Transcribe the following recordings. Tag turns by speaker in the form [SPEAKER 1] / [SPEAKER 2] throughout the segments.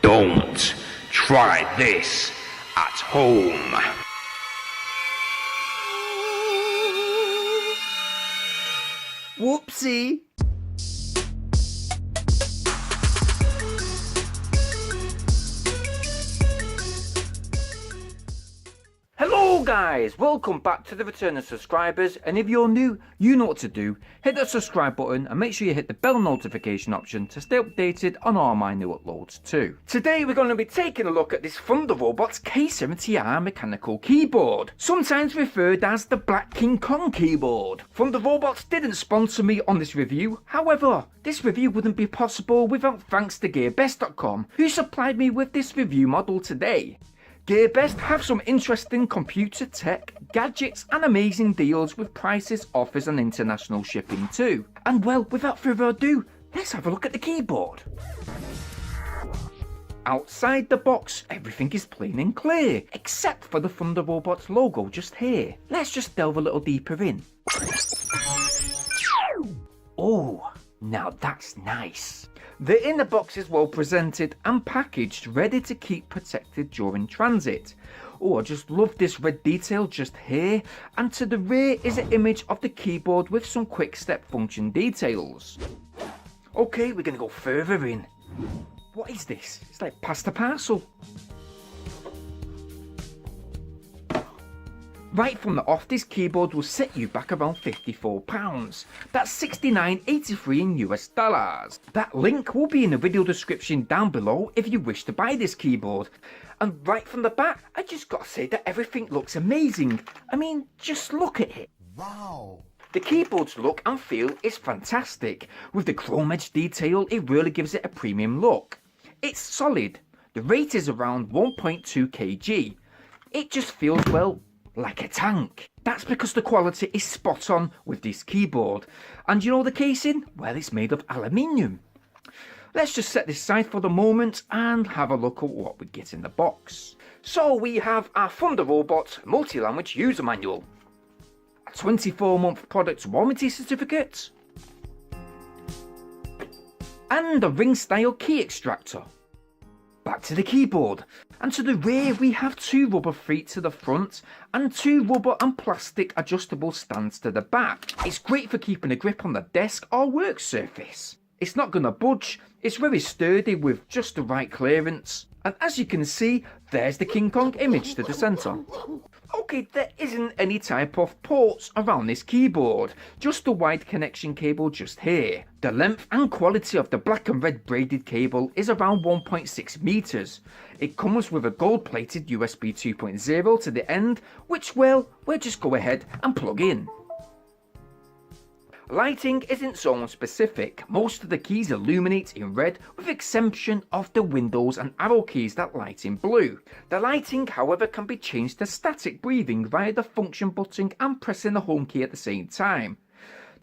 [SPEAKER 1] Don't try this at home.
[SPEAKER 2] Whoopsie. Hello guys, welcome back to the return of subscribers, and if you're new, you know what to do. Hit that subscribe button and make sure you hit the bell notification option to stay updated on all my new uploads too. Today we're going to be taking a look at this Thunderobot K70 mechanical keyboard, sometimes referred as the Black King Kong keyboard. Thunderobot didn't sponsor me on this review, however, this review wouldn't be possible without thanks to GearBest.com, who supplied me with this review model today. GearBest have some interesting computer tech, gadgets and amazing deals with prices, offers and international shipping too. And well, without further ado, let's have a look at the keyboard. Outside the box, everything is plain and clear, except for the Thunderobot logo just here. Let's just delve a little deeper in. Oh, now that's nice. The inner box is well presented and packaged, ready to keep protected during transit. Oh, I just love this red detail just here, and to the rear is an image of the keyboard with some quick step function details. Okay, we're gonna go further in. What is this? It's like pasta parcel. Right from the off, this keyboard will set you back around £54. That's $69.83 in US dollars. That link will be in the video description down below if you wish to buy this keyboard. And right from the back, I just gotta say that everything looks amazing. I mean, just look at it.
[SPEAKER 3] Wow.
[SPEAKER 2] The keyboard's look and feel is fantastic. With the chrome edge detail, it really gives it a premium look. It's solid. The weight is around 1.2 kg. It just feels, well, like a tank. That's because the quality is spot on with this keyboard. And you know the casing? Well, it's made of aluminium. Let's just set this aside for the moment and have a look at what we get in the box. So we have our Thunderobot multi-language user manual, a 24-month product warranty certificate, and a ring style key extractor. Back to the keyboard, and to the rear we have two rubber feet to the front and two rubber and plastic adjustable stands to the back. It's great for keeping a grip on the desk or work surface. It's not gonna budge, it's very sturdy with just the right clearance. And as you can see, there's the King Kong image to the centre. Okay, there isn't any type of ports around this keyboard, just a wide connection cable just here. The length and quality of the black and red braided cable is around 1.6 meters. It comes with a gold plated USB 2.0 to the end, which, well, we'll just go ahead and plug in. Lighting isn't zone specific, most of the keys illuminate in red with exception of the windows and arrow keys that light in blue. The lighting however can be changed to static breathing via the function button and pressing the home key at the same time.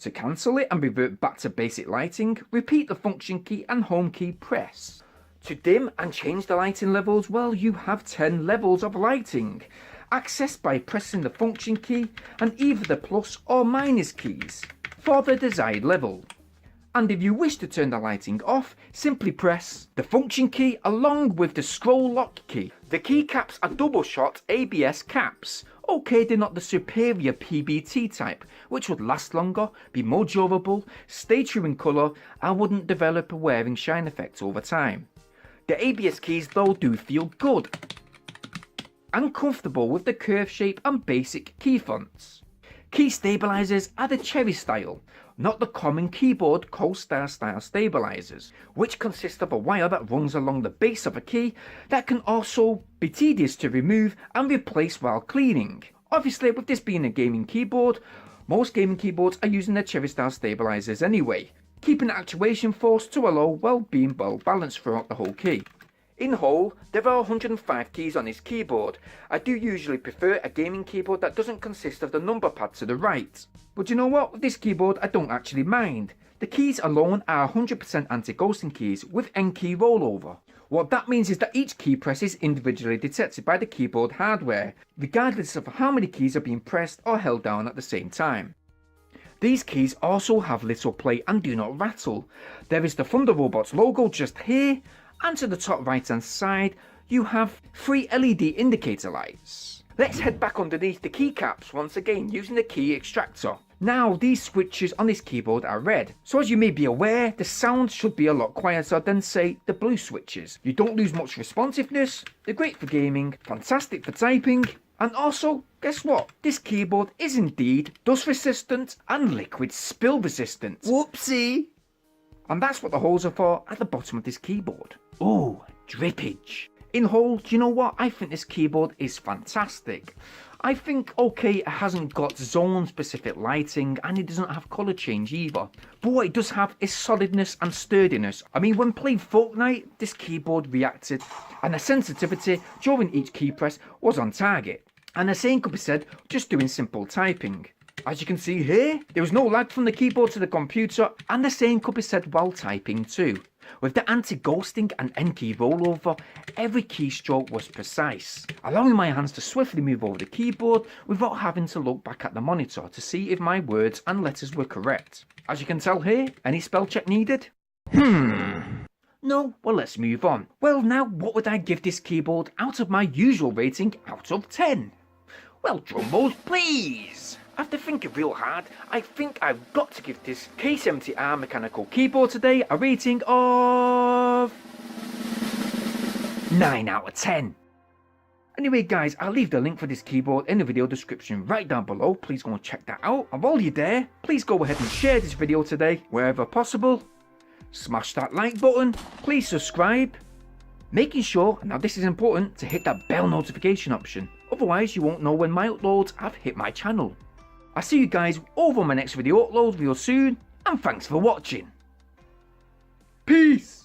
[SPEAKER 2] To cancel it and revert back to basic lighting, repeat the function key and home key press. To dim and change the lighting levels, well, you have 10 levels of lighting, accessed by pressing the function key and either the plus or minus keys for the desired level. And if you wish to turn the lighting off, simply press the function key along with the scroll lock key. The keycaps are double shot ABS caps. Okay, they're not the superior PBT type, which would last longer, be more durable, stay true in colour and wouldn't develop a wearing shine effect over time. The ABS keys though do feel good and comfortable with the curve shape and basic key fonts. Key stabilizers are the cherry style, not the common keyboard co-star style stabilizers, which consist of a wire that runs along the base of a key that can also be tedious to remove and replace while cleaning. Obviously, with this being a gaming keyboard, most gaming keyboards are using the cherry style stabilizers anyway, keeping the actuation force to allow well being well balanced throughout the whole key. In whole, there are 105 keys on this keyboard. I do usually prefer a gaming keyboard that doesn't consist of the number pad to the right. But you know what, with this keyboard I don't actually mind. The keys alone are 100% anti-ghosting keys with N-key rollover. What that means is that each key press is individually detected by the keyboard hardware, regardless of how many keys are being pressed or held down at the same time. These keys also have little play and do not rattle. There is the Thunderobot logo just here, and to the top right hand side you have 3 LED indicator lights. Let's head back underneath the keycaps once again using the key extractor. Now these switches on this keyboard are red, so as you may be aware, the sound should be a lot quieter than say the blue switches. You don't lose much responsiveness, they're great for gaming, fantastic for typing, and also, guess what? This keyboard is indeed dust resistant and liquid spill resistant. Whoopsie! And that's what the holes are for at the bottom of this keyboard. Oh, drippage. In whole, do you know what? I think this keyboard is fantastic. I think, okay, it hasn't got zone specific lighting and it doesn't have colour change either. But what it does have is solidness and sturdiness. I mean, when playing Fortnite, this keyboard reacted and the sensitivity during each key press was on target. And the same could be said just doing simple typing. As you can see here, there was no lag from the keyboard to the computer, and the same could be said while typing too. With the anti-ghosting and end key rollover, every keystroke was precise, allowing my hands to swiftly move over the keyboard without having to look back at the monitor to see if my words and letters were correct. As you can tell here, any spell check needed? No? Well, let's move on. Well, now what would I give this keyboard out of my usual rating out of 10? Well, drum rolls please! After thinking real hard, I think I've got to give this K70R mechanical keyboard today a rating of 9 out of 10. Anyway guys, I'll leave the link for this keyboard in the video description right down below. Please go and check that out. And while you're there, please go ahead and share this video today wherever possible. Smash that like button. Please subscribe. Making sure, now this is important, to hit that bell notification option. Otherwise you won't know when my uploads have hit my channel. I'll see you guys over on my next video upload real soon, and thanks for watching. Peace!